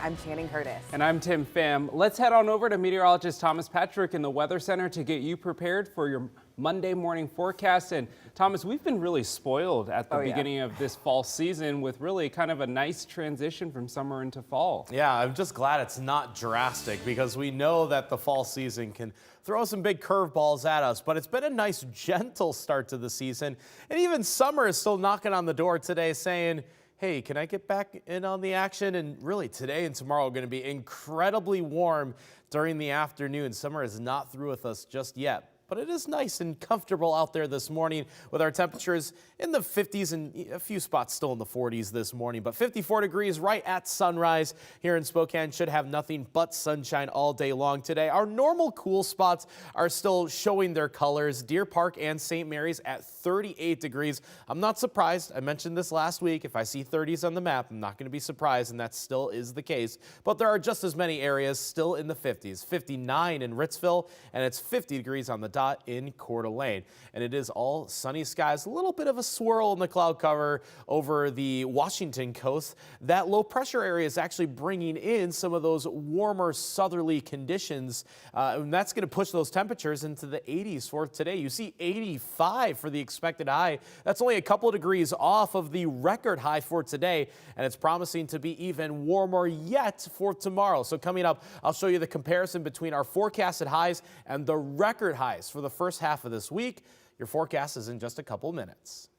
I'm Channing Curtis. And I'm Tim Pham. Let's head on over to meteorologist Thomas Patrick in the Weather Center to get you prepared for your Monday morning forecast. And Thomas, we've been really spoiled at the beginning of this fall season with really kind of a nice transition from summer into fall. Yeah, I'm just glad it's not drastic because we know that the fall season can throw some big curveballs at us, but it's been a nice gentle start to the season. And even summer is still knocking on the door today saying, hey, can I get back in on the action? And really today and tomorrow are going to be incredibly warm during the afternoon. Summer is not through with us just yet. But it is nice and comfortable out there this morning with our temperatures in the 50s and a few spots still in the 40s this morning. But 54 degrees right at sunrise here in Spokane. Should have nothing but sunshine all day long today. Our normal cool spots are still showing their colors. Deer Park and St. Mary's at 38 degrees. I'm not surprised. I mentioned this last week. If I see 30s on the map, I'm not going to be surprised, and that still is the case. But there are just as many areas still in the 50s. 59 in Ritzville, and it's 50 degrees on the dot in Coeur d'Alene. And it is all sunny skies, a little bit of a swirl in the cloud cover over the Washington coast. That low pressure area is actually bringing in some of those warmer southerly conditions, and that's going to push those temperatures into the 80s for today. You see 85 for the expected high. That's only a couple of degrees off of the record high for today, and it's promising to be even warmer yet for tomorrow. So coming up, I'll show you the comparison between our forecasted highs and the record highs for the first half of this week. Your forecast is in just a couple minutes.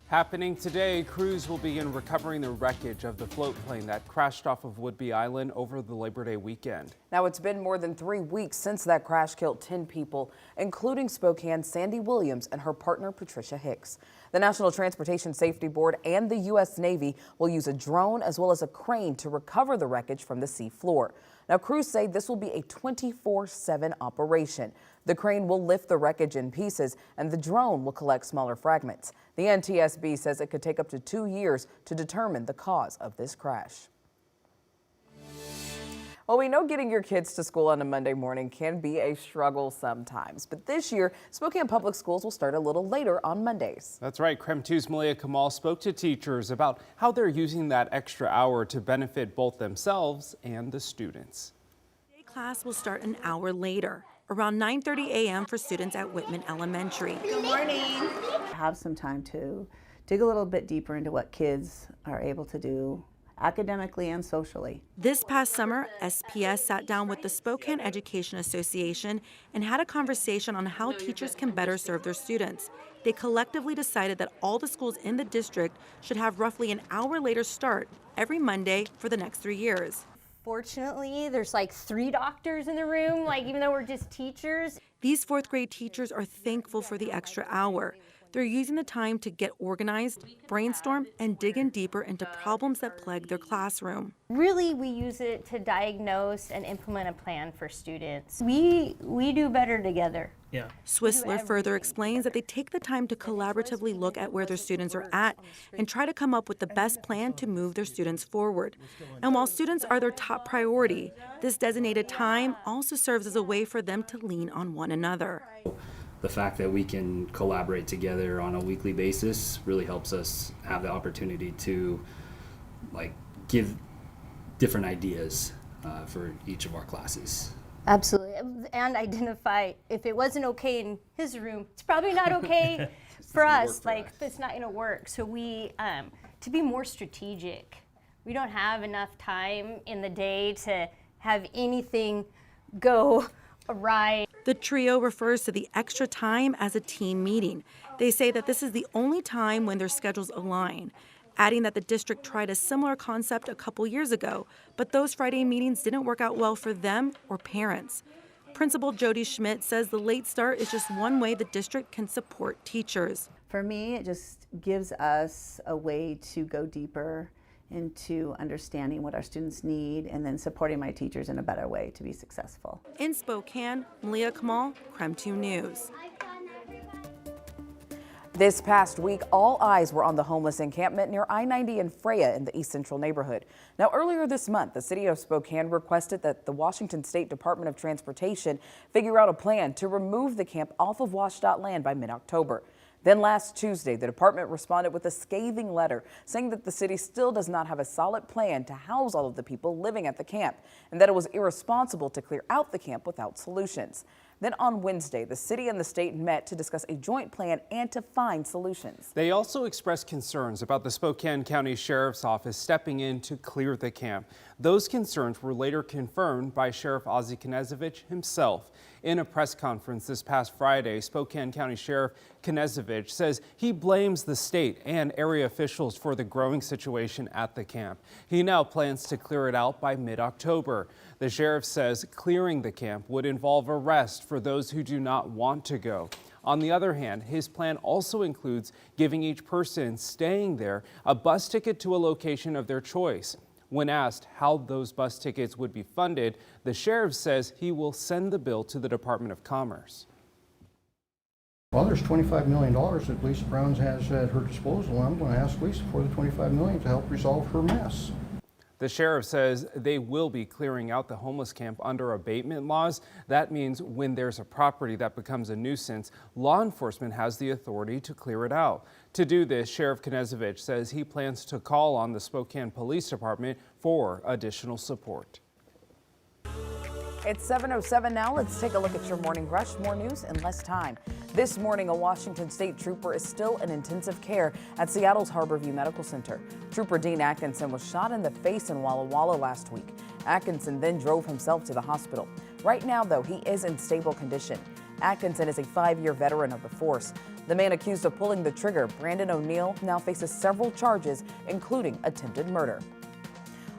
Happening today, crews will begin recovering the wreckage of the float plane that crashed off of Woodby Island over the Labor Day weekend. Now, it's been more than 3 weeks since that crash killed 10 people, including Spokane's Sandy Williams and her partner, Patricia Hicks. The National Transportation Safety Board and the U.S. Navy will use a drone as well as a crane to recover the wreckage from the sea floor. Now, crews say this will be a 24/7 operation. The crane will lift the wreckage in pieces, and the drone will collect smaller fragments. The NTSB says it could take up to 2 years to determine the cause of this crash. Well, we know getting your kids to school on a Monday morning can be a struggle sometimes, but this year, Spokane Public Schools will start a little later on Mondays. That's right. KREM 2's Malia Kamal spoke to teachers about how they're using that extra hour to benefit both themselves and the students. Today, class will start an hour later, around 9:30 a.m. for students at Whitman Elementary. Good morning. Have some time to dig a little bit deeper into what kids are able to do academically and socially. This past summer, SPS sat down with the Spokane Education Association and had a conversation on how teachers can better serve their students. They collectively decided that all the schools in the district should have roughly an hour later start every Monday for the next 3 years. Fortunately, there's like 3 doctors in the room, even though we're just teachers. These 4th grade teachers are thankful for the extra hour. They're using the time to get organized, brainstorm, and dig in deeper into problems that plague their classroom. Really, we use it to diagnose and implement a plan for students. We do better together. Yeah. Swissler further explains that they take the time to collaboratively look at where their students are at and try to come up with the best plan to move their students forward. And while students are their top priority, this designated time also serves as a way for them to lean on one another. The fact that we can collaborate together on a weekly basis really helps us have the opportunity to give different ideas for each of our classes. Absolutely, and identify if it wasn't okay in his room, it's probably not okay for us. It's not going to work. So we, to be more strategic, we don't have enough time in the day to have anything go awry. The trio refers to the extra time as a team meeting. They say that this is the only time when their schedules align, adding that the district tried a similar concept a couple years ago, but those Friday meetings didn't work out well for them or parents. Principal Jody Schmidt says the late start is just one way the district can support teachers. For me, it just gives us a way to go deeper into understanding what our students need and then supporting my teachers in a better way to be successful. In Spokane, Malia Kamal, KREM 2 News. This past week, all eyes were on the homeless encampment near I-90 and Freya in the East Central neighborhood. Now, earlier this month, the city of Spokane requested that the Washington State Department of Transportation figure out a plan to remove the camp off of WashDOT land by mid-October. Then last Tuesday, the department responded with a scathing letter saying that the city still does not have a solid plan to house all of the people living at the camp and that it was irresponsible to clear out the camp without solutions. Then on Wednesday, the city and the state met to discuss a joint plan and to find solutions. They also expressed concerns about the Spokane County Sheriff's Office stepping in to clear the camp. Those concerns were later confirmed by Sheriff Ozzie Knezevich himself. In a press conference this past Friday, Spokane County Sheriff Knezevich says he blames the state and area officials for the growing situation at the camp. He now plans to clear it out by mid-October. The sheriff says clearing the camp would involve arrest for those who do not want to go. On the other hand, his plan also includes giving each person staying there a bus ticket to a location of their choice. When asked how those bus tickets would be funded, the sheriff says he will send the bill to the Department of Commerce. Well, there's $25 million that Lisa Brown has at her disposal. I'm going to ask Lisa for the $25 million to help resolve her mess. The sheriff says they will be clearing out the homeless camp under abatement laws. That means when there's a property that becomes a nuisance, law enforcement has the authority to clear it out. To do this, Sheriff Knezevich says he plans to call on the Spokane Police Department for additional support. It's 7:07 now. Let's take a look at your morning rush. More news in less time. This morning, a Washington State trooper is still in intensive care at Seattle's Harborview Medical Center. Trooper Dean Atkinson was shot in the face in Walla Walla last week. Atkinson then drove himself to the hospital. Right now, though, he is in stable condition. Atkinson is a 5-year veteran of the force. The man accused of pulling the trigger, Brandon O'Neill, now faces several charges, including attempted murder.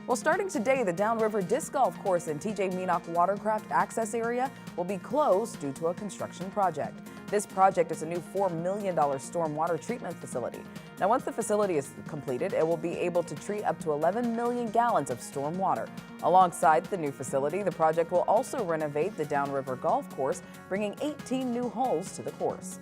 Well, starting today, the Downriver Disc Golf Course in T.J. Meenock Watercraft Access Area will be closed due to a construction project. This project is a new $4 million storm water treatment facility. Now, once the facility is completed, it will be able to treat up to 11 million gallons of storm water. Alongside the new facility, the project will also renovate the Downriver Golf Course, bringing 18 new holes to the course.